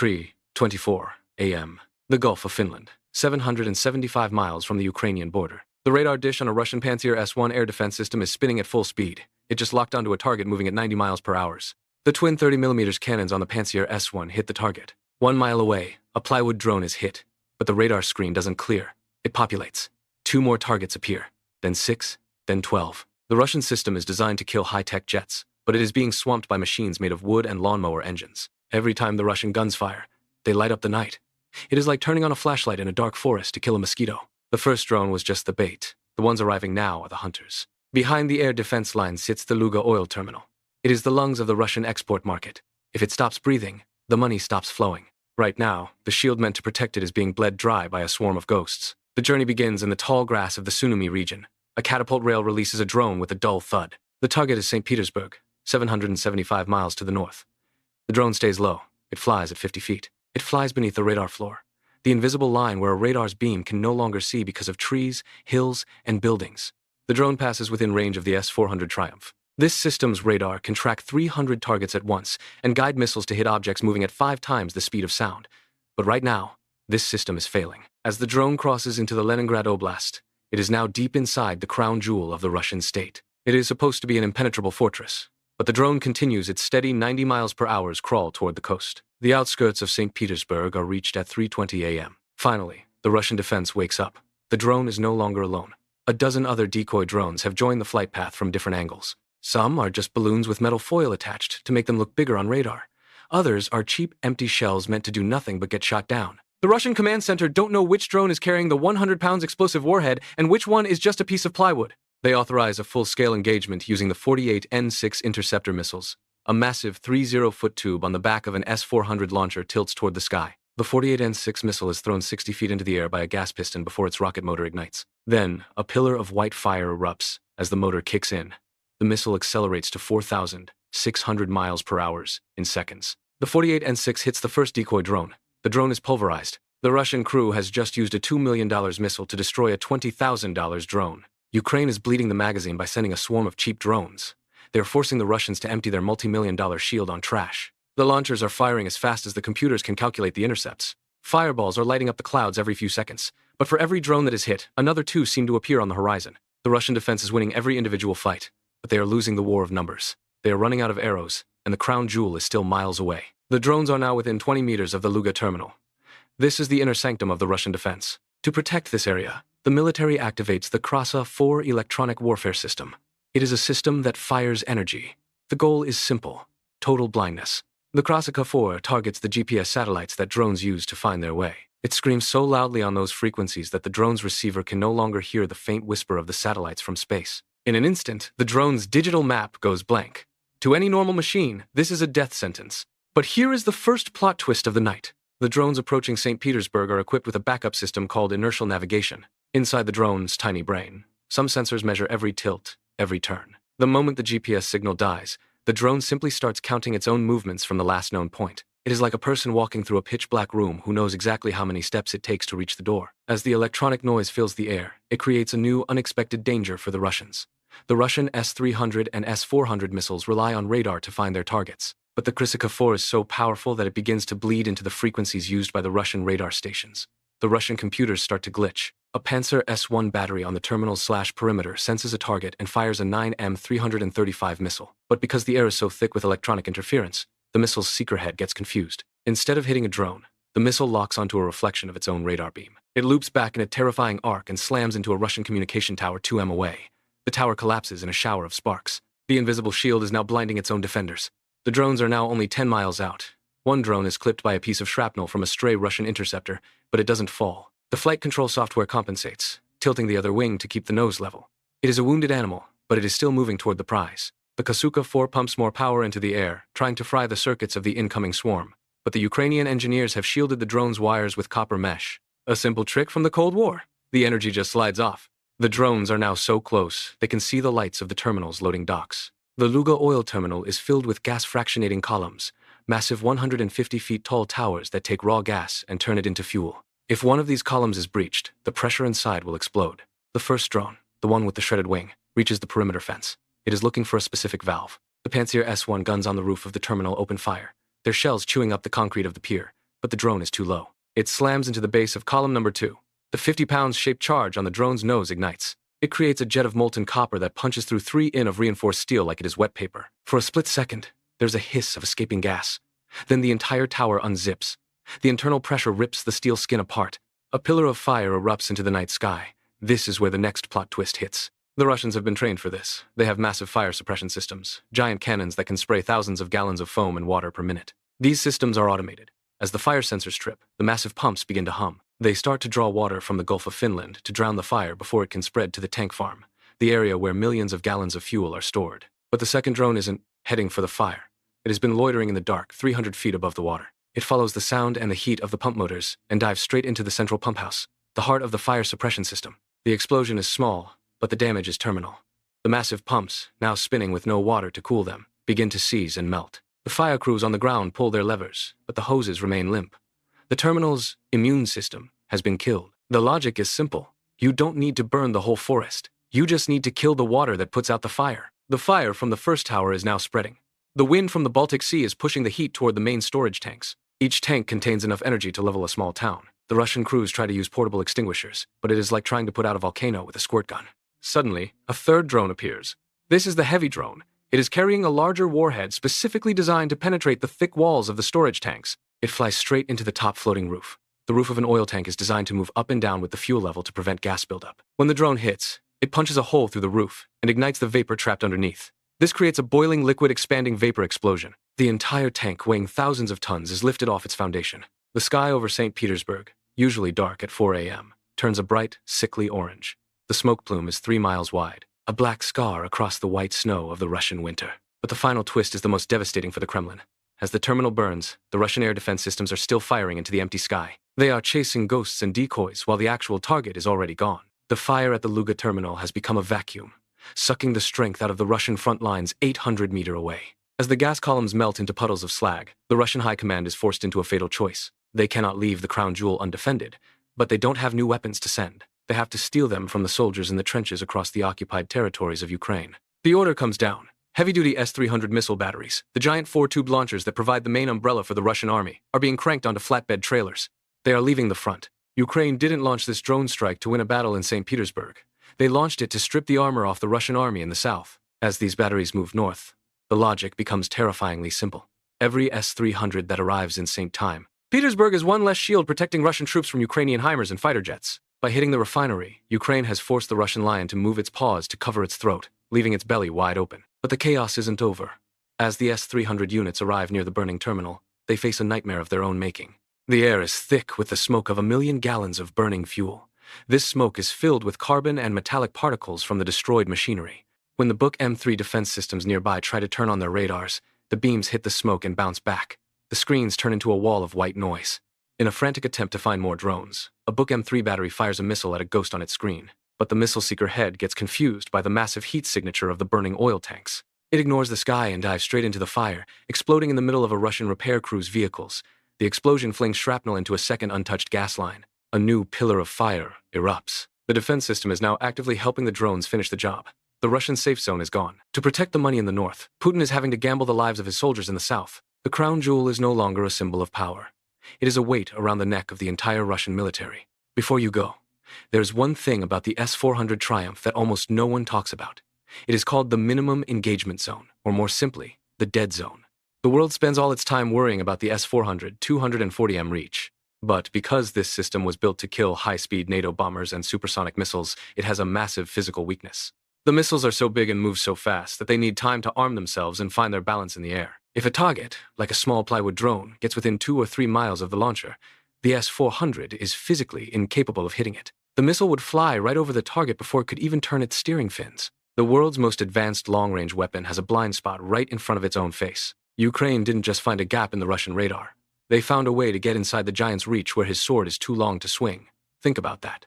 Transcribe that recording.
3:24 a.m. The Gulf of Finland, 775 miles from the Ukrainian border. The radar dish on a Russian Pantsir S-1 air defense system is spinning at full speed. It just locked onto a target moving at 90 miles per hour. The twin 30mm cannons on the Pantsir S-1 hit the target. 1 mile away, a plywood drone is hit, but the radar screen doesn't clear. It populates. 2 more targets appear, then 6, then 12. The Russian system is designed to kill high-tech jets, but it is being swamped by machines made of wood and lawnmower engines. Every time the Russian guns fire, they light up the night. It is like turning on a flashlight in a dark forest to kill a mosquito. The first drone was just the bait. The ones arriving now are the hunters. Behind the air defense line sits the Ust-Luga oil terminal. It is the lungs of the Russian export market. If it stops breathing, the money stops flowing. Right now, the shield meant to protect it is being bled dry by a swarm of ghosts. The journey begins in the tall grass of the Sunumi region. A catapult rail releases a drone with a dull thud. The target is St. Petersburg, 775 miles to the north. The drone stays low. It flies at 50 feet. It flies beneath the radar floor, the invisible line where a radar's beam can no longer see because of trees, hills, and buildings. The drone passes within range of the S-400 Triumph. This system's radar can track 300 targets at once and guide missiles to hit objects moving at 5 times the speed of sound. But right now, this system is failing. As the drone crosses into the Leningrad Oblast, it is now deep inside the crown jewel of the Russian state. It is supposed to be an impenetrable fortress, but the drone continues its steady 90 miles per hour crawl toward the coast. The outskirts of St. Petersburg are reached at 3:20 a.m. Finally, the Russian defense wakes up. The drone is no longer alone. A dozen other decoy drones have joined the flight path from different angles. Some are just balloons with metal foil attached to make them look bigger on radar. Others are cheap, empty shells meant to do nothing but get shot down. The Russian command center don't know which drone is carrying the 100-pound explosive warhead and which one is just a piece of plywood. They authorize a full-scale engagement using the 48N6 interceptor missiles. A massive 30-foot tube on the back of an S-400 launcher tilts toward the sky. The 48N6 missile is thrown 60 feet into the air by a gas piston before its rocket motor ignites. Then, a pillar of white fire erupts as the motor kicks in. The missile accelerates to 4,600 miles per hour in seconds. The 48N6 hits the first decoy drone. The drone is pulverized. The Russian crew has just used a $2 million missile to destroy a $20,000 drone. Ukraine is bleeding the magazine by sending a swarm of cheap drones. They are forcing the Russians to empty their multi-million-dollar shield on trash. The launchers are firing as fast as the computers can calculate the intercepts. Fireballs are lighting up the clouds every few seconds. But for every drone that is hit, another 2 seem to appear on the horizon. The Russian defense is winning every individual fight, but they are losing the war of numbers. They are running out of arrows, and the crown jewel is still miles away. The drones are now within 20 meters of the Luga terminal. This is the inner sanctum of the Russian defense. To protect this area, the military activates the Krasa-4 electronic warfare system. It is a system that fires energy. The goal is simple: total blindness. The Krasa-4 targets the GPS satellites that drones use to find their way. It screams so loudly on those frequencies that the drone's receiver can no longer hear the faint whisper of the satellites from space. In an instant, the drone's digital map goes blank. To any normal machine, this is a death sentence. But here is the first plot twist of the night. The drones approaching St. Petersburg are equipped with a backup system called inertial navigation. Inside the drone's tiny brain, some sensors measure every tilt, every turn. The moment the GPS signal dies, the drone simply starts counting its own movements from the last known point. It is like a person walking through a pitch-black room who knows exactly how many steps it takes to reach the door. As the electronic noise fills the air, it creates a new, unexpected danger for the Russians. The Russian S-300 and S-400 missiles rely on radar to find their targets. But the Krasa-4 is so powerful that it begins to bleed into the frequencies used by the Russian radar stations. The Russian computers start to glitch. A Panzer S-1 battery on the terminal/perimeter senses a target and fires a 9M335 missile. But because the air is so thick with electronic interference, the missile's seeker head gets confused. Instead of hitting a drone, the missile locks onto a reflection of its own radar beam. It loops back in a terrifying arc and slams into a Russian communication tower 2 m away. The tower collapses in a shower of sparks. The invisible shield is now blinding its own defenders. The drones are now only 10 miles out. One drone is clipped by a piece of shrapnel from a stray Russian interceptor, but it doesn't fall. The flight control software compensates, tilting the other wing to keep the nose level. It is a wounded animal, but it is still moving toward the prize. The Krasa-4 pumps more power into the air, trying to fry the circuits of the incoming swarm. But the Ukrainian engineers have shielded the drone's wires with copper mesh. A simple trick from the Cold War. The energy just slides off. The drones are now so close, they can see the lights of the terminals loading docks. The Luga oil terminal is filled with gas-fractionating columns, massive 150 feet tall towers that take raw gas and turn it into fuel. If one of these columns is breached, the pressure inside will explode. The first drone, the one with the shredded wing, reaches the perimeter fence. It is looking for a specific valve. The Pantsir S-1 guns on the roof of the terminal open fire, their shells chewing up the concrete of the pier. but the drone is too low. It slams into the base of column number 2. The 50-pound shaped charge on the drone's nose ignites. It creates a jet of molten copper that punches through 3 in of reinforced steel like it is wet paper. For a split second, there's a hiss of escaping gas. Then the entire tower unzips. The internal pressure rips the steel skin apart. A pillar of fire erupts into the night sky. This is where the next plot twist hits. The Russians have been trained for this. They have massive fire suppression systems, giant cannons that can spray thousands of gallons of foam and water per minute. These systems are automated. As the fire sensors trip, the massive pumps begin to hum. They start to draw water from the Gulf of Finland to drown the fire before it can spread to the tank farm, the area where millions of gallons of fuel are stored. But the second drone isn't heading for the fire. It has been loitering in the dark 300 feet above the water. It follows the sound and the heat of the pump motors and dives straight into the central pump house, the heart of the fire suppression system. The explosion is small, but the damage is terminal. The massive pumps, now spinning with no water to cool them, begin to seize and melt. The fire crews on the ground pull their levers, but the hoses remain limp. The terminal's immune system has been killed. The logic is simple. You don't need to burn the whole forest. You just need to kill the water that puts out the fire. The fire from the first tower is now spreading. The wind from the Baltic Sea is pushing the heat toward the main storage tanks. Each tank contains enough energy to level a small town. The Russian crews try to use portable extinguishers, but it is like trying to put out a volcano with a squirt gun. Suddenly, a third drone appears. This is the heavy drone. It is carrying a larger warhead specifically designed to penetrate the thick walls of the storage tanks. It flies straight into the top floating roof. The roof of an oil tank is designed to move up and down with the fuel level to prevent gas buildup. When the drone hits, it punches a hole through the roof and ignites the vapor trapped underneath. This creates a boiling liquid expanding vapor explosion. The entire tank, weighing thousands of tons, is lifted off its foundation. The sky over St. Petersburg, usually dark at 4 a.m., turns a bright, sickly orange. The smoke plume is 3 miles wide, a black scar across the white snow of the Russian winter. But the final twist is the most devastating for the Kremlin. As the terminal burns, the Russian air defense systems are still firing into the empty sky. They are chasing ghosts and decoys while the actual target is already gone. The fire at the Luga terminal has become a vacuum, sucking the strength out of the Russian front lines 800 meters away. As the gas columns melt into puddles of slag, the Russian high command is forced into a fatal choice. They cannot leave the crown jewel undefended, but they don't have new weapons to send. They have to steal them from the soldiers in the trenches across the occupied territories of Ukraine. The order comes down. Heavy-duty S-400 missile batteries, the giant 4-tube launchers that provide the main umbrella for the Russian army, are being cranked onto flatbed trailers. They are leaving the front. Ukraine didn't launch this drone strike to win a battle in St. Petersburg. They launched it to strip the armor off the Russian army in the south. As these batteries move north, the logic becomes terrifyingly simple. Every S-300 that arrives in St. Petersburg is one less shield protecting Russian troops from Ukrainian HIMARS and fighter jets. By hitting the refinery, Ukraine has forced the Russian lion to move its paws to cover its throat, leaving its belly wide open. But the chaos isn't over. As the S-300 units arrive near the burning terminal, they face a nightmare of their own making. The air is thick with the smoke of 1 million gallons of burning fuel. This smoke is filled with carbon and metallic particles from the destroyed machinery. When the Book M3 defense systems nearby try to turn on their radars, the beams hit the smoke and bounce back. The screens turn into a wall of white noise. In a frantic attempt to find more drones, a Book M3 battery fires a missile at a ghost on its screen. But the missile seeker head gets confused by the massive heat signature of the burning oil tanks. It ignores the sky and dives straight into the fire, exploding in the middle of a Russian repair crew's vehicles. The explosion flings shrapnel into a second untouched gas line. A new pillar of fire erupts. The defense system is now actively helping the drones finish the job. The Russian safe zone is gone. To protect the money in the north, Putin is having to gamble the lives of his soldiers in the south. The crown jewel is no longer a symbol of power. It is a weight around the neck of the entire Russian military. Before you go, there's one thing about the S-400 triumph that almost no one talks about. It is called the minimum engagement zone, or more simply, the dead zone. The world spends all its time worrying about the S-400 240m reach. But because this system was built to kill high-speed NATO bombers and supersonic missiles, it has a massive physical weakness. The missiles are so big and move so fast that they need time to arm themselves and find their balance in the air. If a target, like a small plywood drone, gets within 2 or 3 miles of the launcher, the S-400 is physically incapable of hitting it. The missile would fly right over the target before it could even turn its steering fins. The world's most advanced long-range weapon has a blind spot right in front of its own face. Ukraine didn't just find a gap in the Russian radar. They found a way to get inside the giant's reach where his sword is too long to swing. Think about that.